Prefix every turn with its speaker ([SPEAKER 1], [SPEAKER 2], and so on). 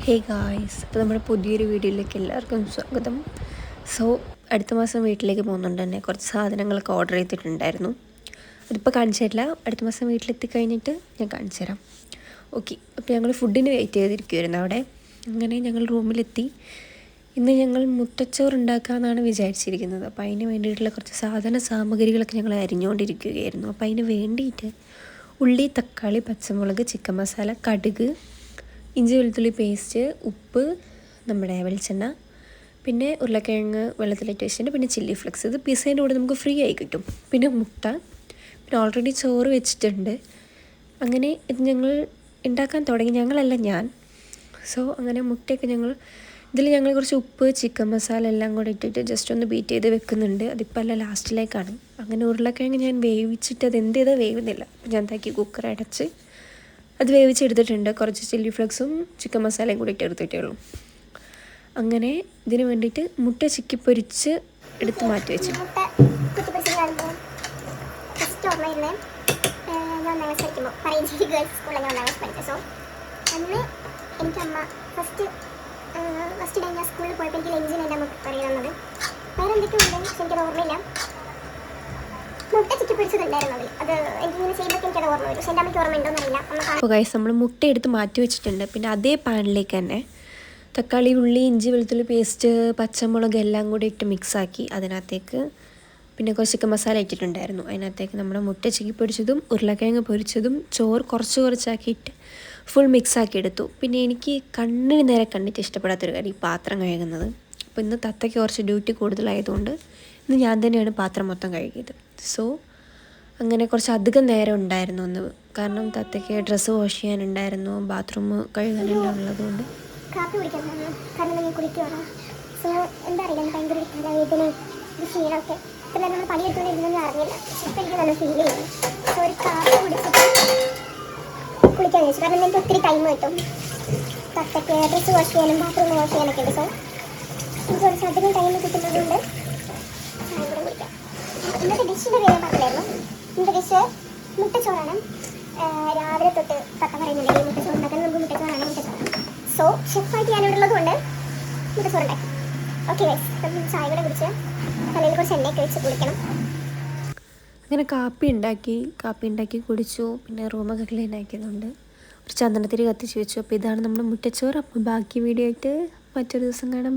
[SPEAKER 1] Hey guys, അപ്പോൾ നമ്മുടെ പുതിയൊരു വീഡിയോയിലേക്ക് എല്ലാവർക്കും സ്വാഗതം. സോ അടുത്ത മാസം വീട്ടിലേക്ക് പോകുന്നുണ്ട് തന്നെ കുറച്ച് സാധനങ്ങളൊക്കെ ഓർഡർ ചെയ്തിട്ടുണ്ടായിരുന്നു. അതിപ്പോൾ കാണിച്ചു തരില്ല, അടുത്ത മാസം വീട്ടിലെത്തി കഴിഞ്ഞിട്ട് ഞാൻ കാണിച്ചു തരാം. ഓക്കെ, അപ്പോൾ ഞങ്ങൾ ഫുഡിന് വെയിറ്റ് ചെയ്തിരിക്കുമായിരുന്നു അവിടെ. അങ്ങനെ ഞങ്ങൾ റൂമിലെത്തി. ഇന്ന് ഞങ്ങൾ മുട്ടച്ചോറ് ഉണ്ടാക്കാമെന്നാണ് വിചാരിച്ചിരിക്കുന്നത്. അപ്പോൾ അതിന് വേണ്ടിയിട്ടുള്ള കുറച്ച് സാമഗ്രികളൊക്കെ ഞങ്ങൾ അരിഞ്ഞുകൊണ്ടിരിക്കുകയായിരുന്നു. അപ്പോൾ അതിന് വേണ്ടിയിട്ട് ഉള്ളി, തക്കാളി, പച്ചമുളക്, ചിക്കൻ മസാല, കടുക്, ഇഞ്ചി വെളുത്തുള്ളി പേസ്റ്റ്, ഉപ്പ്, നമ്മുടെ വെളിച്ചെണ്ണ, പിന്നെ ഉരുളക്കിഴങ്ങ് വെള്ളത്തിലിട്ട് വെച്ചിട്ടുണ്ട്, പിന്നെ ചില്ലി ഫ്ലെക്സ്. ഇത് പിസ്സേൻ്റെ കൂടെ നമുക്ക് ഫ്രീ ആയി കിട്ടും. പിന്നെ മുട്ട, പിന്നെ ഓൾറെഡി ചോറ് വെച്ചിട്ടുണ്ട്. അങ്ങനെ ഇത് ഞങ്ങൾ ഉണ്ടാക്കാൻ തുടങ്ങി, ഞങ്ങളല്ല ഞാൻ. സോ അങ്ങനെ മുട്ടയൊക്കെ ഞങ്ങൾ കുറച്ച് ഉപ്പ്, ചിക്കൻ മസാല എല്ലാം കൂടെ ഇട്ടിട്ട് ജസ്റ്റ് ഒന്ന് ബീറ്റ് ചെയ്ത് വെക്കുന്നുണ്ട്. അതിപ്പോൾ അല്ല, ലാസ്റ്റിലേക്കാണ്. അങ്ങനെ ഉരുളക്കിഴങ്ങ് ഞാൻ വേവിച്ചിട്ട് അത് എന്ത് ചെയ്താൽ വേവുന്നില്ല. അപ്പോൾ ഞാൻ എന്താക്കി, കുക്കർ അടച്ച് അത് വേവിച്ചെടുത്തിട്ടുണ്ട്. കുറച്ച് ചില്ലി ഫ്ലെക്സും ചിക്കൻ മസാലയും കൂടി എടുത്തിട്ടേ ഉള്ളൂ. അങ്ങനെ ഇതിന് വേണ്ടിയിട്ട് മുട്ട ചിക്കി പൊരിച്ച് എടുത്ത് മാറ്റി വെച്ചു.
[SPEAKER 2] ഫസ്റ്റ് ടൈം ഞാൻ സ്കൂളിൽ പോയപ്പോൾ എനിക്ക് ലഞ്ചിന് എൻ്റെ അമ്മ പറയുന്നത് വേറെ എന്തൊക്കെ ഉണ്ടെന്ന് എനിക്കത് ഓർമ്മയില്ല. മുട്ട ചിക്കി പൊരിച്ചതുണ്ടായിരുന്നത് അത് എനിക്കിങ്ങനെ ചെയ്യുമ്പോൾ എനിക്കത് ഓർമ്മ വരും. പക്ഷേ എൻ്റെ അമ്മയ്ക്ക് ഓർമ്മ ഉണ്ടോയെന്നറിയില്ല.
[SPEAKER 1] അപ്പോൾ ഗൈസ്, നമ്മൾ മുട്ട എടുത്ത് മാറ്റി വെച്ചിട്ടുണ്ട്. പിന്നെ അതേ പാനിലേക്ക് തന്നെ തക്കാളി, ഉള്ളി, ഇഞ്ചി വെളുത്തുള്ളി പേസ്റ്റ്, പച്ചമുളക് എല്ലാം കൂടി ഇട്ട് മിക്സാക്കി അതിനകത്തേക്ക് പിന്നെ കുറച്ച് ചിക്കൻ മസാല ഇട്ടിട്ടുണ്ടായിരുന്നു. അതിനകത്തേക്ക് നമ്മുടെ മുട്ട ചിക്കി പൊരിച്ചതും ഉരുളക്കിഴങ്ങ് പൊരിച്ചതും ചോറ് കുറച്ചാക്കിയിട്ട് ഫുൾ മിക്സാക്കി എടുത്തു. പിന്നെ എനിക്ക് കണ്ണിന് നേരെ കണ്ടിട്ട് ഇഷ്ടപ്പെടാത്തൊരു കാര്യം ഈ പാത്രം കഴുകുന്നത്. അപ്പോൾ ഇന്ന് തത്തയ്ക്ക് കുറച്ച് ഡ്യൂട്ടി കൂടുതലായതുകൊണ്ട് ഇന്ന് ഞാൻ തന്നെയാണ് പാത്രം മൊത്തം കഴുകിയത്. സോ അങ്ങനെ കുറച്ച് അധികം നേരം ഉണ്ടായിരുന്നു ഒന്ന്, കാരണം തത്തയ്ക്ക് ഡ്രസ്സ് വാഷ് ചെയ്യാനുണ്ടായിരുന്നു, ബാത്റൂം കഴുകാനെല്ലാം ഉള്ളതുകൊണ്ട്.
[SPEAKER 2] കാപ്പി കുടിക്കാൻ കാരണം ഞാൻ കുടിക്കുകയാണ്. സോ എന്താ അറിയില്ല, ഭയങ്കര തലവേദന, ക്ഷീണമൊക്കെ. ഇപ്പം നമ്മൾ പണിയെടുത്തുകൊണ്ടിരുന്നൊന്നും അറിഞ്ഞില്ല. ഇപ്പം എനിക്ക് നല്ല ഫീൽ ചെയ്യുന്നു. സോ ഒരു കാപ്പി കുടിച്ചിട്ട് കുളിക്കാൻ വെച്ചു. കാരണം എനിക്ക് ഒത്തിരി ടൈം കിട്ടും. തത്തയ്ക്ക് ഡ്രസ്സ് വാഷ് ചെയ്യാനും ബാത്റൂം വാഷ് ചെയ്യാനൊക്കെ ഉണ്ട്. സോ എനിക്ക് കുറച്ച് അധികം ടൈം കിട്ടുന്നതുകൊണ്ട് ചായ കൂടെ കുടിക്കാം. ഇന്നത്തെ ഡിഷിൻ്റെ പേര് പറഞ്ഞില്ലായിരുന്നു. ഇന്നത്തെ ഡിഷ് മുട്ടച്ചോറാണ്. രാവിലെ തൊട്ട് തത്ത പറയുന്നുണ്ടെങ്കിൽ മുട്ടച്ചോറ് ഉണ്ടാക്കാൻ നമുക്ക് മുട്ടച്ചോറാണ്. സോ ഷെഫായിട്ട് ഞാനിവിടെ ഉള്ളതുകൊണ്ട് മുട്ടച്ചോറുണ്ടാക്കി. ഓക്കെ ഗൈസ്, അപ്പം ചായ കൂടെ കുടിച്ച് തലയിൽ കുറച്ച് എണ്ണയൊക്കെ വെച്ച് കുടിക്കണം.
[SPEAKER 1] അങ്ങനെ കാപ്പി ഉണ്ടാക്കി കുടിച്ചു. പിന്നെ റൂമൊക്കെ ക്ലീൻ ആക്കിയതുകൊണ്ട് ഒരു ചന്ദനത്തിരി കത്തിച്ച് വെച്ചു. അപ്പോൾ ഇതാണ് നമ്മുടെ മുട്ടച്ചോറ്. അപ്പോൾ ബാക്കി വീഡിയോ ആയിട്ട് മറ്റൊരു ദിവസം കാണാം.